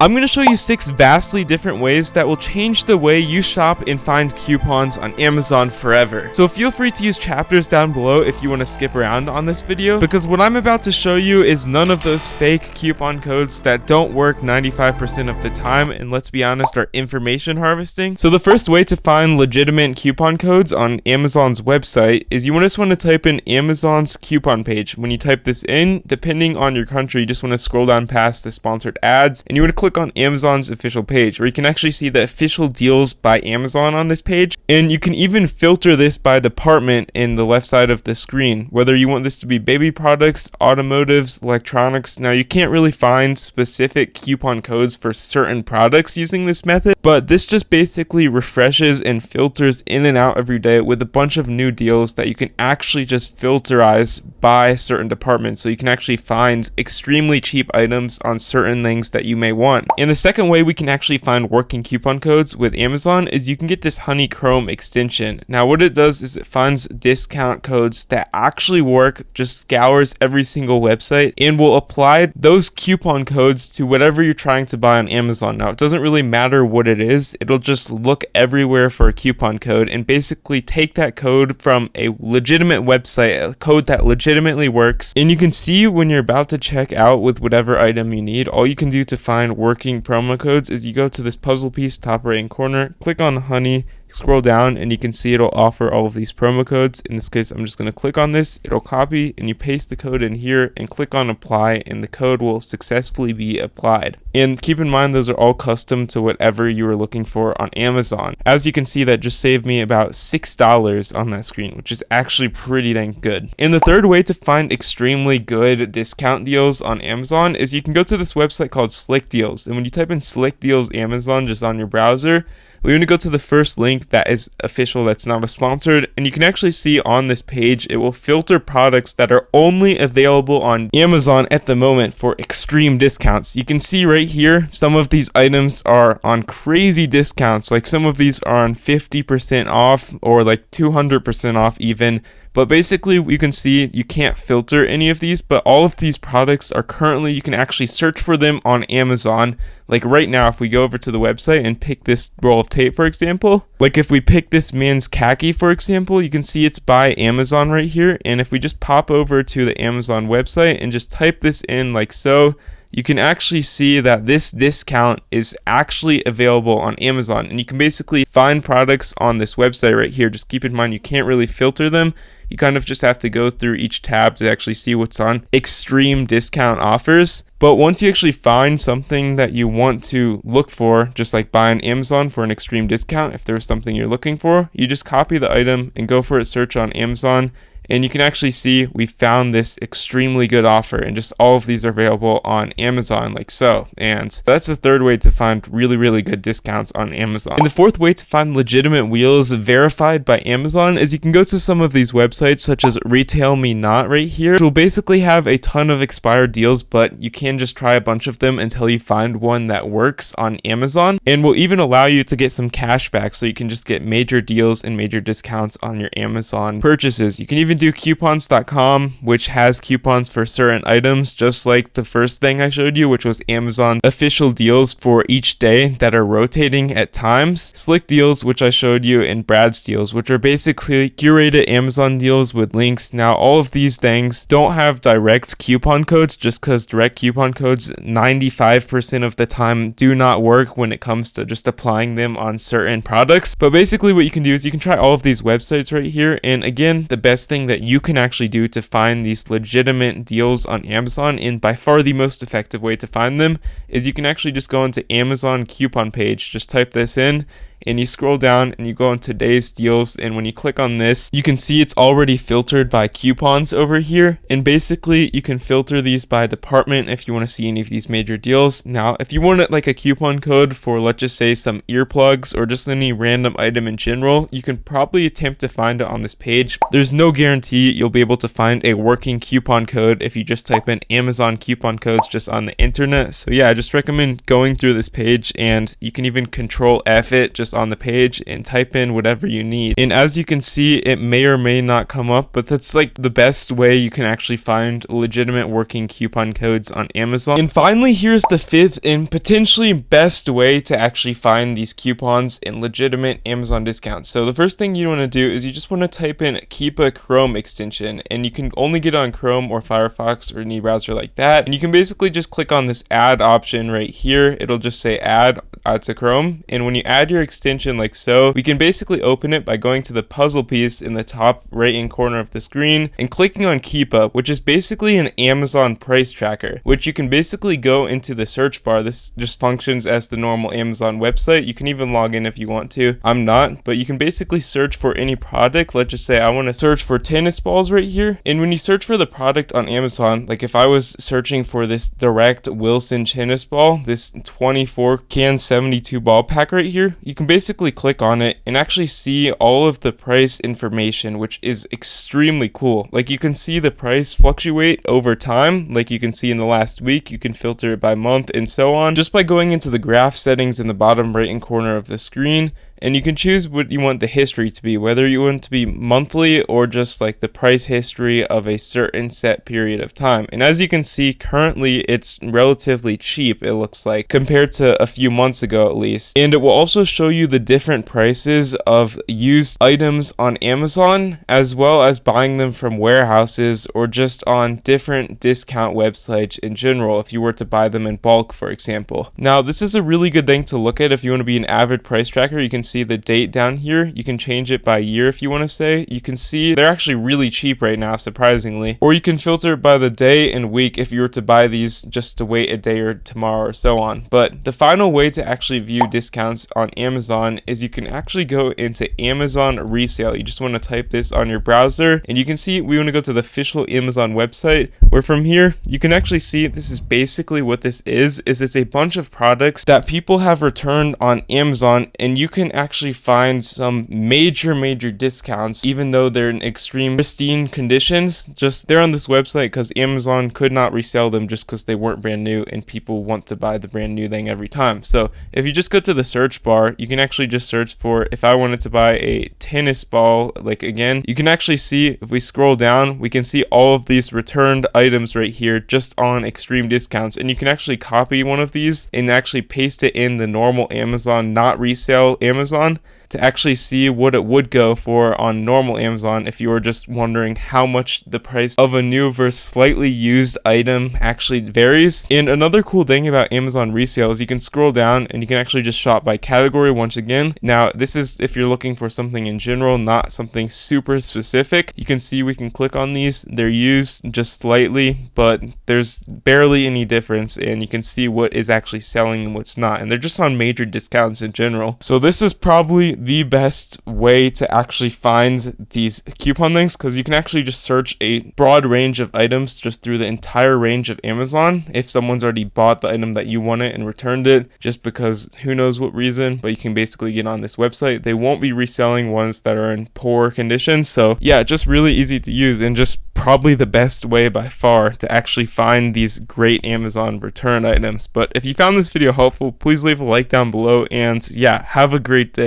I'm going to show you 6 vastly different ways that will change the way you shop and find coupons on Amazon forever. So feel free to use chapters down below if you want to skip around on this video, because what I'm about to show you is none of those fake coupon codes that don't work 95% of the time and, let's be honest, are information harvesting. So the first way to find legitimate coupon codes on Amazon's website is you just want to type in Amazon's coupon page. When you type this in, depending on your country, you just want to scroll down past the sponsored ads and you want to click on Amazon's official page, where you can actually see the official deals by Amazon on this page, and you can even filter this by department in the left side of the screen, whether you want this to be baby products, automotives, electronics. Now you can't really find specific coupon codes for certain products using this method, but this just basically refreshes and filters in and out every day with a bunch of new deals that you can actually just filterize by certain departments, so you can actually find extremely cheap items on certain things that you may want. And the second way we can actually find working coupon codes with Amazon is you can get this honeycomb extension. Now what it does is it finds discount codes that actually work, just scours every single website, and will apply those coupon codes to whatever you're trying to buy on Amazon. Now it doesn't really matter what it is, it'll just look everywhere for a coupon code and basically take that code from a legitimate website, a code that legitimately works, and you can see when you're about to check out with whatever item you need, all you can do to find working promo codes is you go to this puzzle piece top right hand corner, click on honey, scroll down, and you can see it'll offer all of these promo codes. In this case, I'm just going to click on this, it'll copy, and you paste the code in here and click on apply, and the code will successfully be applied. And keep in mind, those are all custom to whatever you were looking for on Amazon. As you can see, that just saved me about $6 on that screen, which is actually pretty dang good. And the third way to find extremely good discount deals on Amazon is you can go to this website called SlickDeals, and when you type in SlickDeals Amazon just on your browser, we're going to go to the first link that is official, that's not a sponsored, and you can actually see on this page it will filter products that are only available on Amazon at the moment for extreme discounts. You can see right here some of these items are on crazy discounts, like some of these are on 50% off or like 200% off even. But basically you can see you can't filter any of these, but all of these products are currently, you can actually search for them on Amazon. Like right now, if we go over to the website and pick this roll of tape, for example, like if we pick this man's khaki, for example, you can see it's by Amazon right here. And if we just pop over to the Amazon website and just type this in like so, you can actually see that this discount is actually available on Amazon. And you can basically find products on this website right here. Just keep in mind, you can't really filter them. You kind of just have to go through each tab to actually see what's on extreme discount offers. But once you actually find something that you want to look for, just like buy on Amazon for an extreme discount, if there's something you're looking for, you just copy the item and go for a search on Amazon. And you can actually see we found this extremely good offer, and just all of these are available on Amazon like so. And that's the third way to find really good discounts on Amazon. And the fourth way to find legitimate wheels verified by Amazon is you can go to some of these websites such as Retail Me Not right here, which will basically have a ton of expired deals, but you can just try a bunch of them until you find one that works on Amazon, and will even allow you to get some cash back, so you can just get major deals and major discounts on your Amazon purchases. You can even do coupons.com, which has coupons for certain items, just like the first thing I showed you, which was Amazon official deals for each day that are rotating at times. SlickDeals, which I showed you, and Brad's deals, which are basically curated Amazon deals with links. Now all of these things don't have direct coupon codes, just because direct coupon codes 95% of the time do not work when it comes to just applying them on certain products. But basically what you can do is you can try all of these websites right here, and again, the best thing that you can actually do to find these legitimate deals on Amazon, and by far the most effective way to find them, is you can actually just go into Amazon coupon page, just type this in, and you scroll down and you go on today's deals, and when you click on this, you can see it's already filtered by coupons over here, and basically you can filter these by department if you want to see any of these major deals. Now if you want like a coupon code for, let's just say, some earplugs or just any random item in general, you can probably attempt to find it on this page. There's no guarantee you'll be able to find a working coupon code if you just type in Amazon coupon codes just on the internet. So yeah, I just recommend going through this page, and you can even control F it just on the page and type in whatever you need. And as you can see, it may or may not come up, but that's like the best way you can actually find legitimate working coupon codes on Amazon. And finally, here's the fifth and potentially best way to actually find these coupons and legitimate Amazon discounts. So the first thing you want to do is you just want to type in Keepa Chrome extension, and you can only get on Chrome or Firefox or any browser like that. And you can basically just click on this add option right here. It'll just say add to Chrome, and when you add your extension like so, we can basically open it by going to the puzzle piece in the top right hand corner of the screen and clicking on Keepa, which is basically an Amazon price tracker, which you can basically go into the search bar. This just functions as the normal Amazon website. You can even log in if you want to. I'm not, but you can basically search for any product. Let's just say I want to search for tennis balls right here, and when you search for the product on Amazon, like if I was searching for this direct Wilson tennis ball, this 24 can 72 ball pack right here, you can basically click on it and actually see all of the price information, which is extremely cool. Like you can see the price fluctuate over time, like you can see in the last week. You can filter it by month and so on just by going into the graph settings in the bottom right hand corner of the screen. And you can choose what you want the history to be, whether you want it to be monthly or just like the price history of a certain set period of time. And as you can see, currently it's relatively cheap, it looks like, compared to a few months ago at least. And it will also show you the different prices of used items on Amazon, as well as buying them from warehouses or just on different discount websites in general, if you were to buy them in bulk, for example. Now, this is a really good thing to look at if you want to be an avid price tracker. You can see the date down here. You can change it by year if you want to say. You can see they're actually really cheap right now, surprisingly. Or you can filter it by the day and week if you were to buy these just to wait a day or tomorrow or so on. But the final way to actually view discounts on Amazon is you can actually go into Amazon Resale. You just want to type this on your browser, and you can see we want to go to the official Amazon website, where from here you can actually see this is basically what this is it's a bunch of products that people have returned on Amazon, and you can actually find some major discounts even though they're in extreme pristine conditions. Just they're on this website because Amazon could not resell them just because they weren't brand new, and people want to buy the brand new thing every time. So if you just go to the search bar, you can actually just search for, if I wanted to buy a tennis ball, like again, you can actually see, if we scroll down, we can see all of these returned items right here just on extreme discounts. And you can actually copy one of these and actually paste it in the normal Amazon, not resale Amazon, to actually see what it would go for on normal Amazon if you were just wondering how much the price of a new versus slightly used item actually varies. And another cool thing about Amazon Resale is you can scroll down and you can actually just shop by category once again. Now, this is if you're looking for something in general, not something super specific. You can see we can click on these. They're used just slightly, but there's barely any difference, and you can see what is actually selling and what's not. And they're just on major discounts in general. So this is probably the best way to actually find these coupon links, because you can actually just search a broad range of items just through the entire range of Amazon if someone's already bought the item that you wanted and returned it just because who knows what reason. But you can basically get on this website. They won't be reselling ones that are in poor condition. So yeah, just really easy to use and just probably the best way by far to actually find these great Amazon return items. But if you found this video helpful, please leave a like down below, and yeah, have a great day.